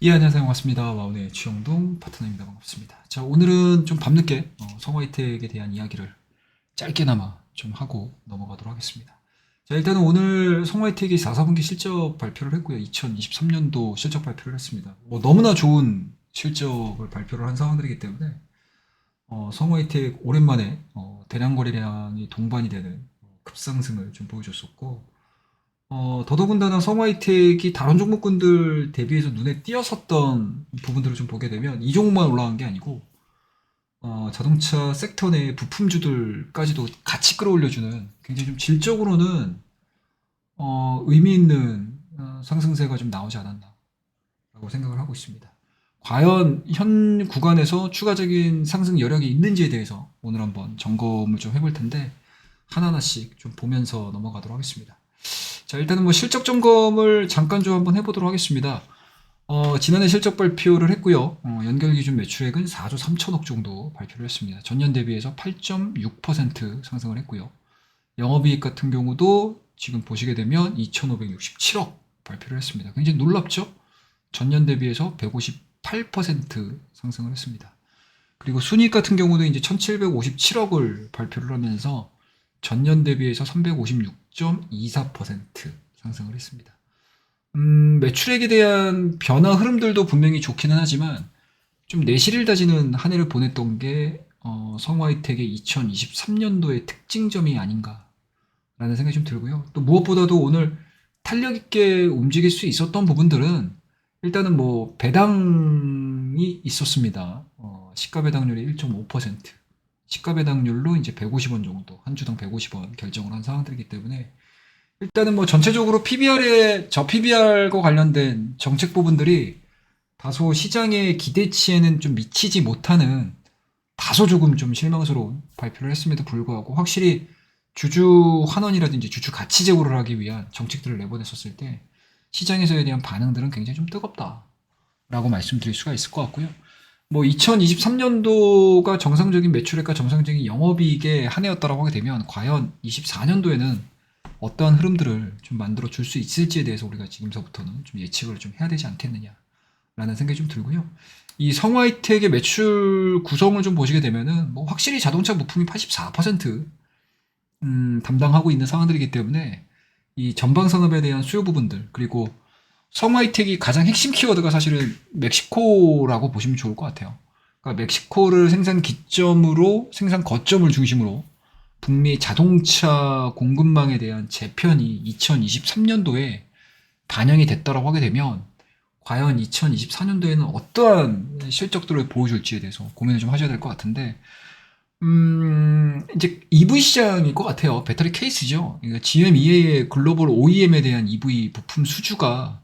예, 안녕하세요. 반갑습니다. 와운의 주영동 파트너입니다. 반갑습니다. 자, 오늘은 좀 밤늦게 성화이텍에 대한 이야기를 짧게나마 좀 하고 넘어가도록 하겠습니다. 자, 일단은 오늘 성화이텍이 4사분기 실적 발표를 했고요. 2023년도 실적 발표를 했습니다. 뭐 너무나 좋은 실적을 발표를 한 상황들이기 때문에 성화이텍 오랜만에 대량 거래량이 동반이 되는 급상승을 좀 보여줬었고, 더더군다나 성화이텍이 다른 종목군들 대비해서 눈에 띄었었던 부분들을 좀 보게 되면 이 종목만 올라간 게 아니고 자동차 섹터 내 부품주들까지도 같이 끌어올려주는 굉장히 좀 질적으로는 의미 있는 상승세가 좀 나오지 않았나라고 생각을 하고 있습니다. 과연 현 구간에서 추가적인 상승 여력이 있는지에 대해서 오늘 한번 점검을 좀 해볼 텐데 하나하나씩 좀 보면서 넘어가도록 하겠습니다. 자, 일단은 뭐 실적 점검을 잠깐 좀 한번 해보도록 하겠습니다. 지난해 실적 발표를 했고요. 연결 기준 매출액은 4조 3천억 정도 발표를 했습니다. 전년 대비해서 8.6% 상승을 했고요. 영업이익 같은 경우도 지금 보시게 되면 2,567억 발표를 했습니다. 굉장히 놀랍죠? 전년 대비해서 158% 상승을 했습니다. 그리고 순이익 같은 경우도 이제 1,757억을 발표를 하면서 전년 대비해서 356.24% 상승을 했습니다. 매출액에 대한 변화 흐름들도 분명히 좋기는 하지만 좀 내실을 다지는 한 해를 보냈던 게 성화이텍의 2023년도의 특징점이 아닌가라는 생각이 좀 들고요. 또 무엇보다도 오늘 탄력 있게 움직일 수 있었던 부분들은 일단은 뭐 배당이 있었습니다. 시가 배당률이 1.5%, 시가 배당률로 이제 150원 정도, 한 주당 150원 결정을 한 상황들이기 때문에 일단은 뭐 전체적으로 PBR에 저 PBR과 관련된 정책 부분들이 다소 시장의 기대치에는 좀 미치지 못하는 다소 조금 좀 실망스러운 발표를 했음에도 불구하고 확실히 주주 환원이라든지 주주 가치 제고를 하기 위한 정책들을 내보냈었을 때 시장에서에 대한 반응들은 굉장히 좀 뜨겁다라고 말씀드릴 수가 있을 것 같고요. 뭐 2023년도가 정상적인 매출액과 정상적인 영업이익의 한 해였다라고 하게 되면 과연 24년도에는 어떠한 흐름들을 좀 만들어 줄 수 있을지에 대해서 우리가 지금서부터는 좀 예측을 좀 해야 되지 않겠느냐라는 생각이 좀 들고요. 이 성화이텍의 매출 구성을 좀 보시게 되면은 뭐 확실히 자동차 부품이 84% 담당하고 있는 상황들이기 때문에 이 전방 산업에 대한 수요 부분들 그리고 성화이텍이 가장 핵심 키워드가 사실은 멕시코라고 보시면 좋을 것 같아요. 그러니까 멕시코를 생산 기점으로 생산 거점을 중심으로 북미 자동차 공급망에 대한 재편이 2023년도에 반영이 됐다라고 하게 되면 과연 2024년도에는 어떠한 실적들을 보여줄지에 대해서 고민을 좀 하셔야 될 것 같은데 이제 EV 시장일 것 같아요. 배터리 케이스죠. 그러니까 GM, EA의 글로벌 OEM에 대한 EV 부품 수주가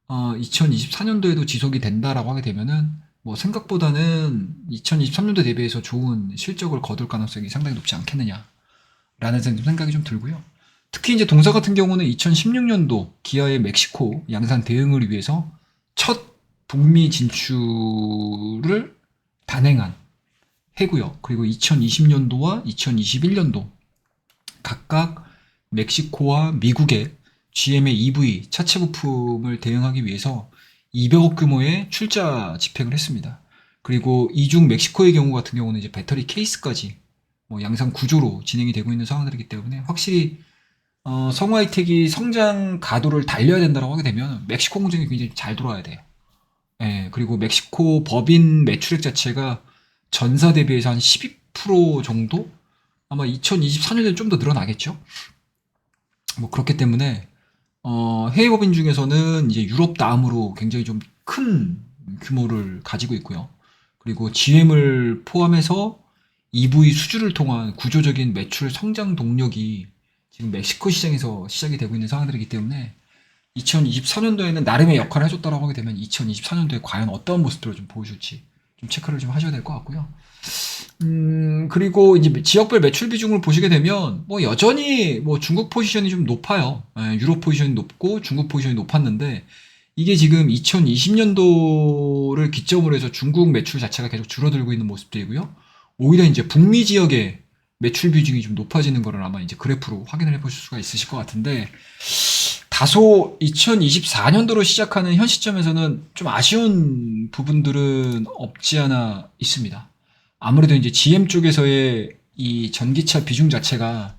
2024년도에도 지속이 된다라고 하게 되면은 뭐 생각보다는 2023년도 대비해서 좋은 실적을 거둘 가능성이 상당히 높지 않겠느냐라는 생각이 좀 들고요. 특히 이제 동사 같은 경우는 2016년도 기아의 멕시코 양산 대응을 위해서 첫 북미 진출을 단행한 해고요. 그리고 2020년도와 2021년도 각각 멕시코와 미국의 GM의 EV 차체 부품을 대응하기 위해서 200억 규모의 출자 집행을 했습니다. 그리고 이중 멕시코의 경우 같은 경우는 이제 배터리 케이스까지 뭐 양산 구조로 진행이 되고 있는 상황들이기 때문에 확실히 성화이텍이 성장 가도를 달려야 된다고 하게 되면 멕시코 공장이 굉장히 잘 돌아야 돼요. 예, 그리고 멕시코 법인 매출액 자체가 전사 대비해서 한 12% 정도? 아마 2024년에 좀 더 늘어나겠죠? 뭐 그렇기 때문에 해외 법인 중에서는 이제 유럽 다음으로 굉장히 좀 큰 규모를 가지고 있고요. 그리고 GM을 포함해서 EV 수주를 통한 구조적인 매출 성장 동력이 지금 멕시코 시장에서 시작이 되고 있는 상황들이기 때문에 2024년도에는 나름의 역할을 해줬다고 하게 되면 2024년도에 과연 어떤 모습들을 좀 보여줄지 좀 체크를 좀 하셔야 될 것 같고요. 그리고 이제 지역별 매출 비중을 보시게 되면 뭐 여전히 뭐 중국 포지션이 좀 높아요. 예, 유럽 포지션이 높고 중국 포지션이 높았는데 이게 지금 2020년도를 기점으로 해서 중국 매출 자체가 계속 줄어들고 있는 모습들이고요. 오히려 이제 북미 지역의 매출 비중이 좀 높아지는 거를 아마 이제 그래프로 확인을 해보실 수가 있으실 것 같은데 다소 2024년도로 시작하는 현 시점에서는 좀 아쉬운 부분들은 없지 않아 있습니다. 아무래도 이제 GM 쪽에서의 이 전기차 비중 자체가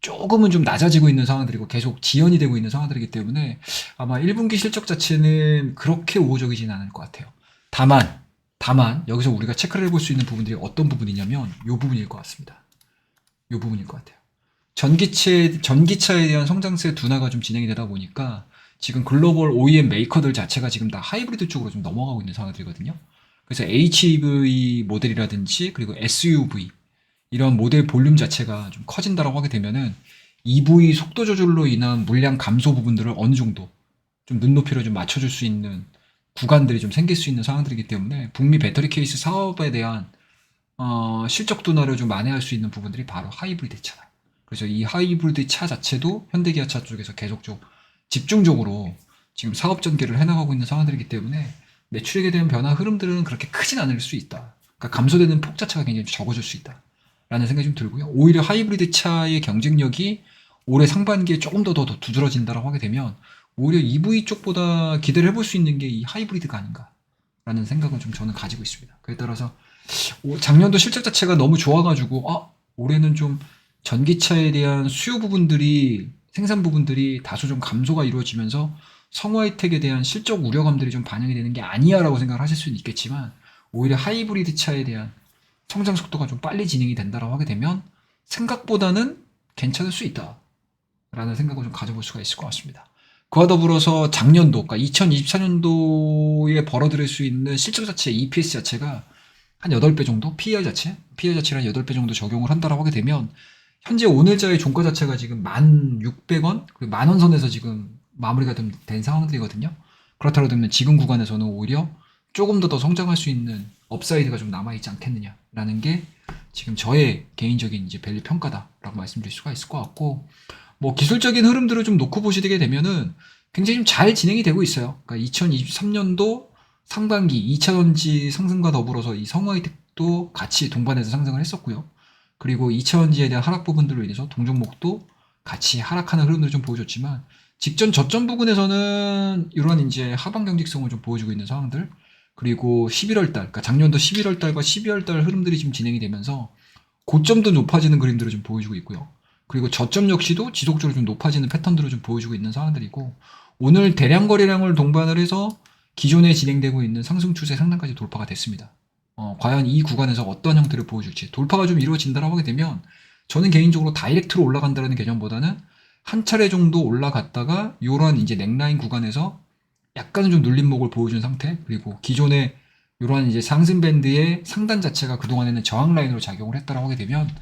조금은 좀 낮아지고 있는 상황들이고 계속 지연이 되고 있는 상황들이기 때문에 아마 1분기 실적 자체는 그렇게 우호적이지는 않을 것 같아요. 다만 여기서 우리가 체크를 해볼 수 있는 부분들이 어떤 부분이냐면 이 부분일 것 같습니다. 이 부분일 것 같아요. 전기차에 대한 성장세 둔화가 좀 진행이 되다 보니까 지금 글로벌 OEM 메이커들 자체가 지금 다 하이브리드 쪽으로 좀 넘어가고 있는 상황들이거든요. 그래서 HEV 모델이라든지 그리고 SUV 이런 모델 볼륨 자체가 좀 커진다라고 하게 되면은 EV 속도 조절로 인한 물량 감소 부분들을 어느 정도 좀 눈높이로 좀 맞춰줄 수 있는 구간들이 좀 생길 수 있는 상황들이기 때문에 북미 배터리 케이스 사업에 대한 실적 둔화를 좀 만회할 수 있는 부분들이 바로 하이브리드 차다. 그래서 이 하이브리드 차 자체도 현대기아차 쪽에서 계속 집중적으로 지금 사업 전개를 해나가고 있는 상황들이기 때문에 매출액에 대한 변화 흐름들은 그렇게 크진 않을 수 있다. 그러니까 감소되는 폭 자체가 굉장히 적어질 수 있다. 라는 생각이 좀 들고요. 오히려 하이브리드 차의 경쟁력이 올해 상반기에 조금 더 두드러진다라고 하게 되면 오히려 EV 쪽보다 기대를 해볼 수 있는 게 이 하이브리드가 아닌가라는 생각을 좀 저는 가지고 있습니다. 그에 따라서 작년도 실적 자체가 너무 좋아가지고 올해는 좀 전기차에 대한 수요 부분들이 생산 부분들이 다소 좀 감소가 이루어지면서 성화이텍에 대한 실적 우려감들이 좀 반영이 되는 게 아니야라고 생각을 하실 수는 있겠지만 오히려 하이브리드 차에 대한 성장 속도가 좀 빨리 진행이 된다라고 하게 되면 생각보다는 괜찮을 수 있다라는 생각을 좀 가져볼 수가 있을 것 같습니다. 그와 더불어서 작년도, 그러니까 2024년도에 벌어들일 수 있는 실적 자체, EPS 자체가 한 8배 정도? PER 자체를 한 8배 정도 적용을 한다라고 하게 되면 현재 오늘자의 종가 자체가 지금 1,600원, 그리고 만원 선에서 지금 마무리가 된 상황들이거든요. 그렇다고 되면 지금 구간에서는 오히려 조금 더 성장할 수 있는 업사이드가 좀 남아있지 않겠느냐라는 게 지금 저의 개인적인 이제 밸류 평가다라고 말씀드릴 수가 있을 것 같고, 뭐 기술적인 흐름들을 좀 놓고 보시게 되면은 굉장히 좀 잘 진행이 되고 있어요. 그러니까 2023년도 상반기 2차전지 상승과 더불어서 이 성화이텍도 같이 동반해서 상승을 했었고요. 그리고 2차전지에 대한 하락 부분들로 인해서 동종목도 같이 하락하는 흐름들을 좀 보여줬지만 직전 저점 부분에서는 이런 이제 하방 경직성을 좀 보여주고 있는 상황들, 그리고 11월 달, 그러니까 작년도 11월 달과 12월 달 흐름들이 지금 진행이 되면서 고점도 높아지는 그림들을 좀 보여주고 있고요. 그리고 저점 역시도 지속적으로 좀 높아지는 패턴들을 좀 보여주고 있는 상황들이고, 오늘 대량 거래량을 동반을 해서 기존에 진행되고 있는 상승 추세 상단까지 돌파가 됐습니다. 과연 이 구간에서 어떤 형태를 보여줄지, 돌파가 좀 이루어진다라고 하게 되면 저는 개인적으로 다이렉트로 올라간다는 개념보다는 한 차례 정도 올라갔다가 이런 이제 넥라인 구간에서 약간은 좀 눌림목을 보여준 상태, 그리고 기존의 이러한 이제 상승 밴드의 상단 자체가 그동안에는 저항 라인으로 작용을 했다라고 하게 되면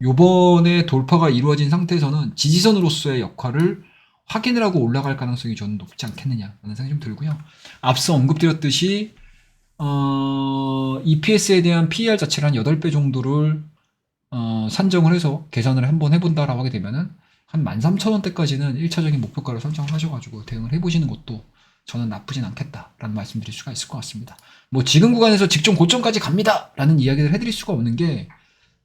요번에 돌파가 이루어진 상태에서는 지지선으로서의 역할을 확인을 하고 올라갈 가능성이 저는 높지 않겠느냐라는 생각이 좀 들고요. 앞서 언급드렸듯이 EPS에 대한 PER 자체를 한 8배 정도를 산정을 해서 계산을 한번 해본다라고 하게 되면은 한 13,000원대까지는 1차적인 목표가를 설정을 하셔가지고 대응을 해보시는 것도 저는 나쁘진 않겠다라는 말씀드릴 수가 있을 것 같습니다. 뭐 지금 구간에서 직전 고점까지 갑니다라는 이야기를 해드릴 수가 없는 게,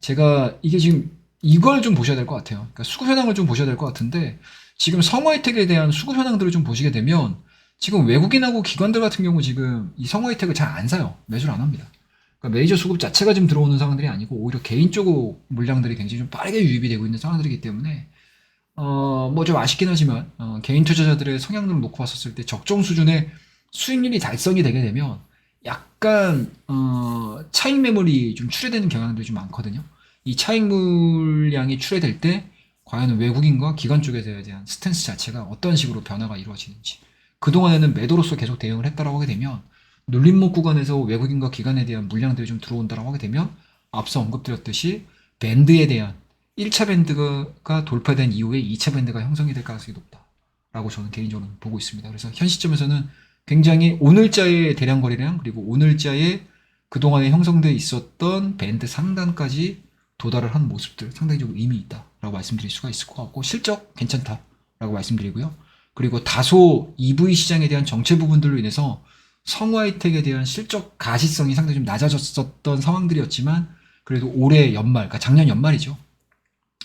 제가 이게 지금 이걸 좀 보셔야 될 것 같아요. 그러니까 수급 현황을 좀 보셔야 될 것 같은데, 지금 성화이텍에 대한 수급 현황들을 좀 보시게 되면 지금 외국인하고 기관들 같은 경우 지금 이 성화이텍을 잘 안 사요. 매수를 안 합니다. 그러니까 메이저 수급 자체가 지금 들어오는 상황들이 아니고 오히려 개인적 물량들이 굉장히 좀 빠르게 유입이 되고 있는 상황들이기 때문에 뭐 좀 아쉽긴 하지만 개인 투자자들의 성향들을 놓고 봤었을 때 적정 수준의 수익률이 달성이 되게 되면 약간 차익 매물이 좀 출회되는 경향들이 좀 많거든요. 이 차익 물량이 출회될 때 과연 외국인과 기관 쪽에 대한 스탠스 자체가 어떤 식으로 변화가 이루어지는지, 그동안에는 매도로서 계속 대응을 했다라고 하게 되면 눌림목 구간에서 외국인과 기관에 대한 물량들이 좀 들어온다라고 하게 되면 앞서 언급드렸듯이 밴드에 대한 1차 밴드가 돌파된 이후에 2차 밴드가 형성이 될 가능성이 높다라고 저는 개인적으로 보고 있습니다. 그래서 현 시점에서는 굉장히 오늘자의 대량 거래량, 그리고 오늘자의 그동안에 형성돼 있었던 밴드 상단까지 도달을 한 모습들 상당히 좀 의미 있다라고 말씀드릴 수가 있을 것 같고, 실적 괜찮다라고 말씀드리고요. 그리고 다소 EV 시장에 대한 정체 부분들로 인해서 성화이텍에 대한 실적 가시성이 상당히 좀 낮아졌었던 상황들이었지만, 그래도 올해 연말, 그러니까 작년 연말이죠.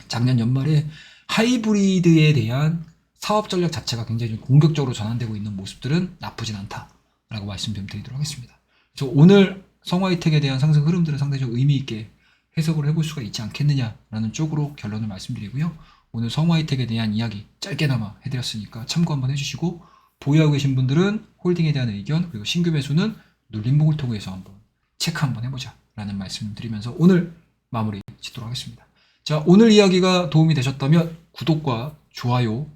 작년 연말에 하이브리드에 대한 사업 전략 자체가 굉장히 좀 공격적으로 전환되고 있는 모습들은 나쁘진 않다라고 말씀 좀 드리도록 하겠습니다. 그래서 오늘 성화이텍에 대한 상승 흐름들은 상당히 좀 의미 있게 해석을 해볼 수가 있지 않겠느냐라는 쪽으로 결론을 말씀드리고요. 오늘 성화이텍에 대한 이야기 짧게나마 해드렸으니까 참고 한번 해주시고, 보유하고 계신 분들은 홀딩에 대한 의견, 그리고 신규 매수는 눌림목을 통해서 한번 체크 한번 해보자 라는 말씀을 드리면서 오늘 마무리 짓도록 하겠습니다. 자, 오늘 이야기가 도움이 되셨다면 구독과 좋아요,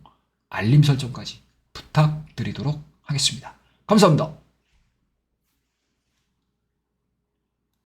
알림 설정까지 부탁드리도록 하겠습니다. 감사합니다.